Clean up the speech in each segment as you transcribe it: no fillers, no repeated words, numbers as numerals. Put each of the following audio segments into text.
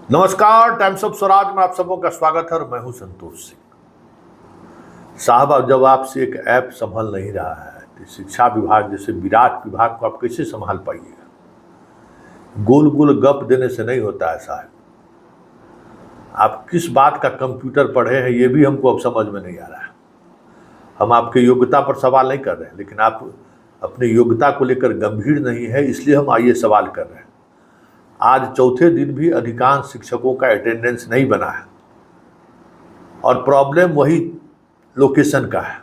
नमस्कार, times of Swaraj में आप सबों का स्वागत है और मैं हूं संतोष सिंह। साहब, अब जब आपसे एक ऐप संभल नहीं रहा है तो शिक्षा विभाग जैसे विराट विभाग को आप कैसे संभाल पाइएगा? गोल गोल गप देने से नहीं होता है साहब। आप किस बात का कंप्यूटर पढ़े हैं ये भी हमको अब समझ में नहीं आ रहा है। हम आपके योग्यता पर सवाल नहीं कर रहे हैं, लेकिन आप अपनी योग्यता को लेकर गंभीर नहीं है, इसलिए हम आइए सवाल कर रहे हैं। आज चौथे दिन भी अधिकांश शिक्षकों का अटेंडेंस नहीं बना है और प्रॉब्लम वही लोकेशन का है।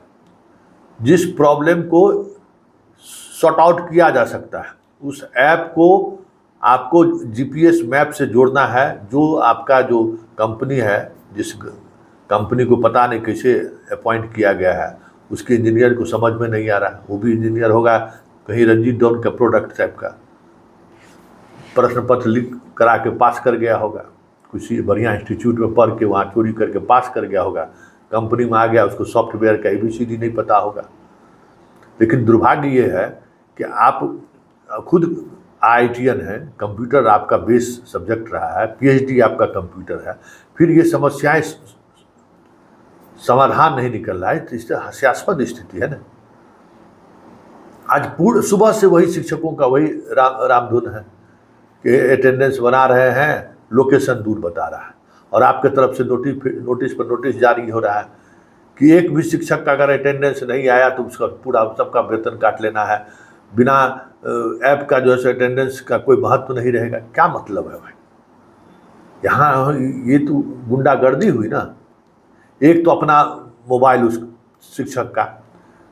जिस प्रॉब्लम को सॉर्ट आउट किया जा सकता है, उस ऐप को आपको जीपीएस मैप से जोड़ना है। जो आपका जो कंपनी है, जिस कंपनी को पता नहीं कैसे अपॉइंट किया गया है, उसके इंजीनियर को समझ में नहीं आ रहा। वो भी इंजीनियर होगा कहीं रंजीत डॉन का प्रोडक्ट टाइप का, प्रश्न पत्र लिख करा के पास कर गया होगा, किसी बढ़िया इंस्टीट्यूट में पढ़ के वहाँ चोरी करके पास कर गया होगा, कंपनी में आ गया, उसको सॉफ्टवेयर का ABCD नहीं पता होगा। लेकिन दुर्भाग्य ये है कि आप खुद IITian हैं, कंप्यूटर आपका बेस सब्जेक्ट रहा है, PhD आपका कंप्यूटर है, फिर ये समस्याएं समाधान नहीं निकल रहा है, तो इससे हास्यास्पद स्थिति है ना। आज पूर्ण सुबह से वही शिक्षकों का वही रामधुन है कि अटेंडेंस बना रहे हैं, लोकेशन दूर बता रहा है, और आपके तरफ से नोटिस पर नोटिस जारी हो रहा है कि एक भी शिक्षक का अगर अटेंडेंस नहीं आया तो उसका पूरा सबका वेतन काट लेना है। बिना ऐप का जो है अटेंडेंस का कोई महत्व नहीं रहेगा। क्या मतलब है भाई? यहाँ ये तो गुंडागर्दी हुई ना। एक तो अपना मोबाइल उस शिक्षक का,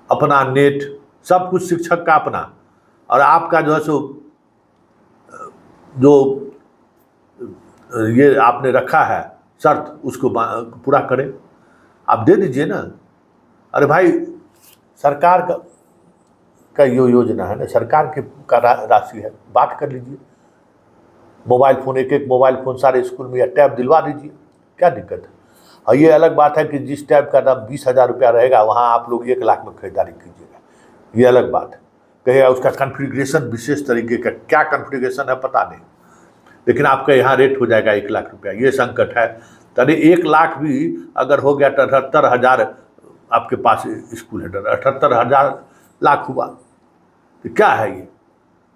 अपना नेट, सब कुछ शिक्षक का अपना, और आपका जो है सो जो ये आपने रखा है शर्त, उसको पूरा करें। आप दे दीजिए ना। अरे भाई, सरकार का ये योजना है ना, सरकार के का राशि है, बात कर लीजिए। मोबाइल फ़ोन, एक मोबाइल फ़ोन सारे स्कूल में या टैब दिलवा दीजिए, क्या दिक्कत है? और ये अलग बात है कि जिस टैब का दाम 20,000 रुपया रहेगा वहाँ आप लोग 1 लाख में खरीदारी कीजिएगा, ये अलग बात है। कहेगा उसका कॉन्फ़िगरेशन विशेष तरीके का, क्या कॉन्फ़िगरेशन है पता नहीं, लेकिन आपका यहाँ रेट हो जाएगा 1 लाख रुपया। ये संकट है। तभी 1 लाख भी अगर हो गया तो 78,000 आपके पास स्कूल है, 78,000 लाख हुआ तो क्या है ये?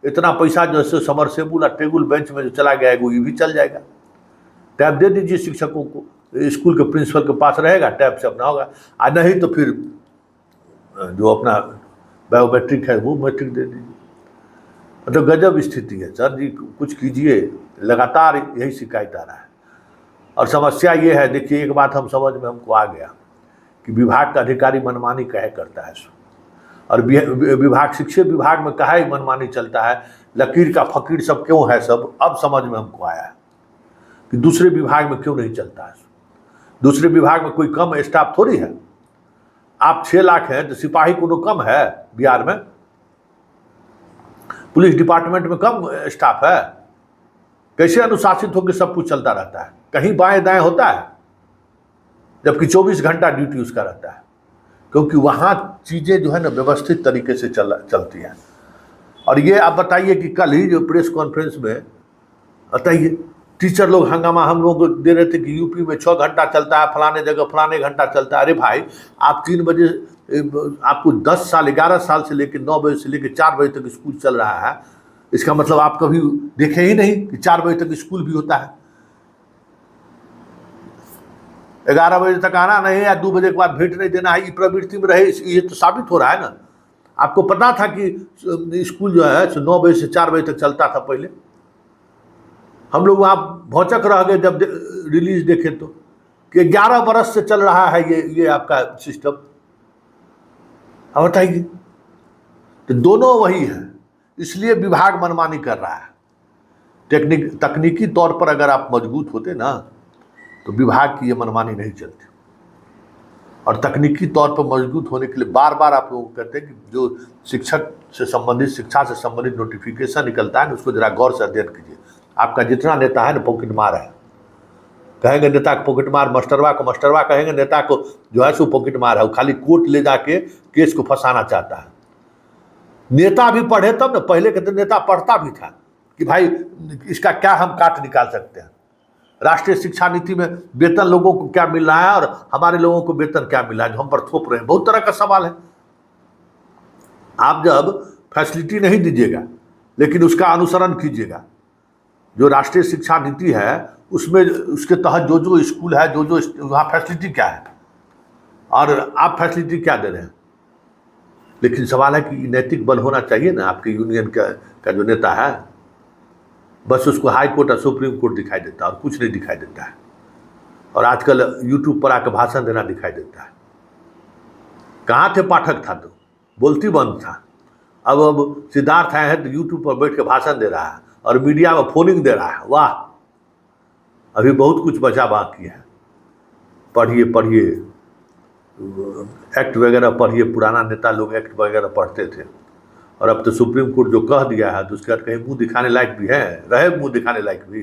इतना पैसा जो है समरसेबुल और टेबुल बेंच में जो चला गया है वो ये भी चल जाएगा। टैब दे दीजिए शिक्षकों को, स्कूल के प्रिंसिपल के पास रहेगा, टैब से अपना होगा। और नहीं तो फिर जो अपना बायोमेट्रिक है वो मैट्रिक दे दीजिए। तो गजब स्थिति है सर जी, कुछ कीजिए। लगातार यही शिकायत आ रहा है और समस्या ये है। देखिए, एक बात हम समझ में हमको आ गया कि विभाग का अधिकारी मनमानी कहे करता है, और विभाग शिक्षा विभाग में कहा ही मनमानी चलता है। लकीर का फकीर सब क्यों है सब, अब समझ में हमको आया है कि दूसरे विभाग में क्यों नहीं चलता है। दूसरे विभाग में कोई कम स्टाफ थोड़ी है। आप 6 लाख हैं तो सिपाही को कम है बिहार में? पुलिस डिपार्टमेंट में कम स्टाफ है? कैसे अनुशासित होकर सब कुछ चलता रहता है? कहीं बाएं दाएं होता है, जबकि 24 घंटा ड्यूटी उसका रहता है, क्योंकि वहाँ चीज़ें जो है ना व्यवस्थित तरीके से चलती हैं। और ये आप बताइए कि कल ही जो प्रेस कॉन्फ्रेंस में बताइए, टीचर लोग हंगामा हम लोग को दे रहे थे कि यूपी में 6 घंटा चलता है, फलाने जगह फलाने घंटा चलता है। अरे भाई, आप 3 बजे, आपको 10 साल 11 साल से लेकर 9 बजे से लेकर 4 बजे तक स्कूल चल रहा है। इसका मतलब आप कभी देखे ही नहीं कि 4 बजे तक स्कूल भी होता है। 11 बजे तक आना नहीं या 2 बजे के बाद भेंट नहीं देना है, ये प्रवृत्ति में रहे, ये तो साबित हो रहा है ना। आपको पता था कि स्कूल जो है 9 बजे से 4 बजे तक चलता था पहले? हम लोग वहाँ भौचक रह गए जब रिलीज देखे तो कि 11 बरस से चल रहा है ये आपका सिस्टम। अब बताइए, तो दोनों वही है, इसलिए विभाग मनमानी कर रहा है। तकनीकी तौर पर अगर आप मजबूत होते ना तो विभाग की ये मनमानी नहीं चलती। और तकनीकी तौर पर मजबूत होने के लिए बार बार आप लोग कहते हैं कि जो शिक्षक से संबंधित, शिक्षा से संबंधित नोटिफिकेशन निकलता है ना, उसको जरा गौर से अध्ययन कीजिए। आपका जितना नेता है ना पॉकेट मार है, कहेंगे नेता को पॉकेट मार, मास्टरवा को मास्टरवा कहेंगे, नेता को जो है सो पॉकेट मार है। वो खाली कोर्ट ले जाके केस को फंसाना चाहता है। नेता भी पढ़े तब ना, पहले के तो नेता पढ़ता भी था कि भाई इसका क्या हम काट निकाल सकते हैं। राष्ट्रीय शिक्षा नीति में वेतन लोगों को क्या मिल रहा है और हमारे लोगों को वेतन क्या मिल रहा है जो हम पर थोप रहे हैं, बहुत तरह का सवाल है। आप जब फैसिलिटी नहीं दीजिएगा लेकिन उसका अनुसरण कीजिएगा, जो राष्ट्रीय शिक्षा नीति है उसमें उसके तहत जो जो स्कूल है, जो जो वहाँ फैसिलिटी क्या है और आप फैसिलिटी क्या दे रहे हैं। लेकिन सवाल है कि नैतिक बल होना चाहिए ना आपके यूनियन का जो नेता है, बस उसको हाई कोर्ट और सुप्रीम कोर्ट दिखाई देता है और कुछ नहीं दिखाई देता है। और आजकल यूट्यूब पर आकर भाषण देना दिखाई देता है। कहाँ थे पाठक था तो बोलती बंद था। अब सिद्धार्थ आए हैं तो यूट्यूब पर बैठ के भाषण दे रहा है और मीडिया में फोनिंग दे रहा है। वाह, अभी बहुत कुछ बचा बाकी है। पढ़िए पढ़िए, एक्ट वगैरह पढ़िए, पुराना नेता लोग एक्ट वगैरह पढ़ते थे और अब तो सुप्रीम कोर्ट जो कह दिया है तो उसके बाद कहीं मुंह दिखाने लायक भी है, रहे मुंह दिखाने लायक भी।